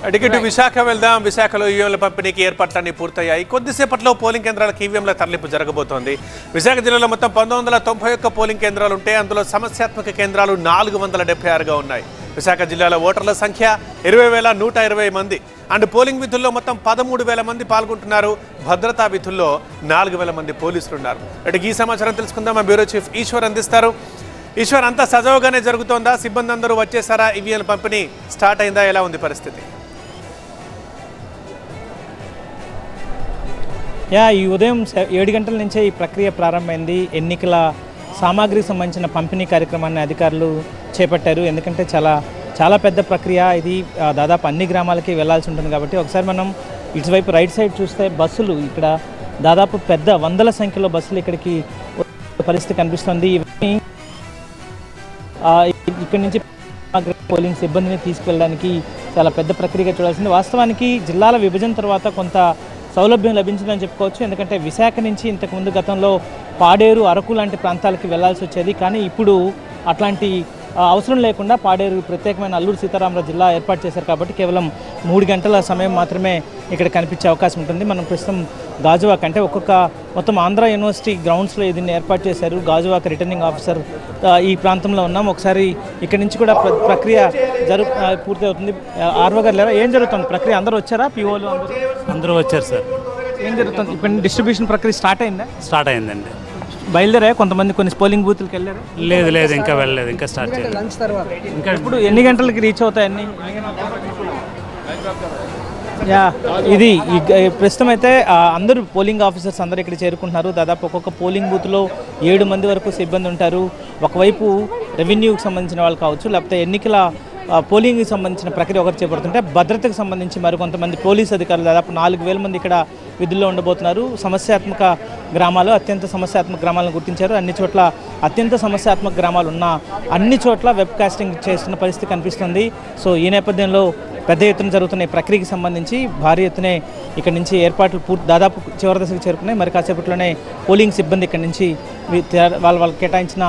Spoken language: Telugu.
అడిగిటు విశాఖ వెళ్దాం. విశాఖలో ఈవీఎంల పంపిణీకి ఏర్పాట్లన్నీ పూర్తయ్యాయి. కొద్దిసేపట్లో పోలింగ్ కేంద్రాలకు ఈవీఎంల తరలింపు జరగబోతోంది. విశాఖ జిల్లాలో మొత్తం 1991 పోలింగ్ కేంద్రాలు ఉంటే అందులో సమస్యాత్మక కేంద్రాలు 476గా ఉన్నాయి. విశాఖ జిల్లాలో ఓటర్ల సంఖ్య 20,120 మంది అండ్ పోలింగ్ విధుల్లో మొత్తం 13,000 మంది పాల్గొంటున్నారు. భద్రతా విధుల్లో 4,000 మంది పోలీసులు ఉన్నారు. ఈ సమాచారం తెలుసుకుందాం. మా బ్యూరో చీఫ్ ఈశ్వర్ అందిస్తారు. ఈశ్వర్, అంతా సజావుగానే జరుగుతోందా? సిబ్బంది అందరూ వచ్చేసారా? ఈవీఎంల పంపిణీ స్టార్ట్ అయిందా? ఎలా ఉంది పరిస్థితి? ఈ ఉదయం 7 గంటల నుంచే ఈ ప్రక్రియ ప్రారంభమైంది. ఎన్నికల సామాగ్రికి సంబంధించిన పంపిణీ కార్యక్రమాన్ని అధికారులు చేపట్టారు. ఎందుకంటే చాలా పెద్ద ప్రక్రియ ఇది. దాదాపు అన్ని గ్రామాలకి వెళ్లాల్సి ఉంటుంది కాబట్టి ఒకసారి మనం ఇటువైపు రైట్ సైడ్ చూస్తే బస్సులు ఇక్కడ దాదాపు పెద్ద వందల సంఖ్యలో బస్సులు ఇక్కడికి పరిస్థితి కనిపిస్తుంది. ఇవన్నీ ఇక్కడి నుంచి పోలింగ్ సిబ్బందిని తీసుకెళ్ళడానికి చాలా పెద్ద ప్రక్రియగా చూడాల్సింది. వాస్తవానికి జిల్లాల విభజన తర్వాత కొంత సౌలభ్యం లభించిందని చెప్పుకోవచ్చు. ఎందుకంటే విశాఖ నుంచి ఇంతకుముందు గతంలో పాడేరు, అరకు లాంటి ప్రాంతాలకి వెళ్లాల్సి వచ్చేది. కానీ ఇప్పుడు అట్లాంటి అవసరం లేకుండా పాడేరు ప్రత్యేకమైన అల్లూరు సీతారామరాజు జిల్లా ఏర్పాటు చేశారు కాబట్టి కేవలం 3 గంటల సమయం మాత్రమే ఇక్కడ కనిపించే అవకాశం ఉంటుంది. మనం ప్రస్తుతం గాజువాక అంటే మొత్తం ఆంధ్ర యూనివర్సిటీ గ్రౌండ్స్లో దీన్ని ఏర్పాటు చేశారు. గాజువాక రిటర్నింగ్ ఆఫీసర్ ఈ ప్రాంతంలో ఉన్నాం. ఒకసారి ఇక్కడ నుంచి కూడా ప్రక్రియ పూర్తి అవుతుంది. ఆర్వో గారు లేరా, ఏం జరుగుతుంది ప్రక్రియ? అందరూ వచ్చారా? పిఓలు అందరూ వచ్చారు సార్. ఏం జరుగుతుంది? ఇప్పుడు డిస్ట్రిబ్యూషన్ ప్రక్రియ స్టార్ట్ అయిందా? స్టార్ట్ అయిందండి. బయలుదేరా కొంతమంది కొన్ని పోలింగ్ బూత్లకు వెళ్ళారు? లేదు ఇంకా వెళ్ళలేదు, ఇంకా స్టార్ట్ చేయలేదు. ఇంకా ఇప్పుడు ఎన్ని గంటలకి రీచ్ అవుతాయి అన్ని? ఇది ప్రస్తుతం అయితే అందరూ పోలింగ్ ఆఫీసర్స్ అందరూ ఇక్కడ చేరుకుంటున్నారు. దాదాపు ఒక్కొక్క పోలింగ్ బూత్లో 7 మంది వరకు సిబ్బంది ఉంటారు. ఒకవైపు రెవెన్యూకి సంబంధించిన వాళ్ళు కావచ్చు, లేకపోతే ఎన్నికల పోలింగ్కి సంబంధించిన ప్రక్రియ ఒకటి చేపడుతుంటే భద్రతకు సంబంధించి మరికొంతమంది పోలీసు అధికారులు దాదాపు 4,000 మంది ఇక్కడ విధుల్లో ఉండబోతున్నారు. సమస్యాత్మక గ్రామాలు, అత్యంత సమస్యాత్మక గ్రామాలను గుర్తించారు. అన్ని చోట్ల అత్యంత సమస్యాత్మక గ్రామాలు ఉన్న అన్ని చోట్ల వెబ్ కాస్టింగ్ చేస్తున్న పరిస్థితి కనిపిస్తుంది. సో ఈ నేపథ్యంలో పెద్ద ఎత్తున జరుగుతున్న ఈ ప్రక్రియకి సంబంధించి భారీ ఎత్తునే ఇక్కడ నుంచి ఏర్పాట్లు దాదాపు చివరి దశకు చేరుకున్నాయి. మరి కాసేపట్లోనే పోలింగ్ సిబ్బంది ఇక్కడ నుంచి వాళ్ళకి కేటాయించిన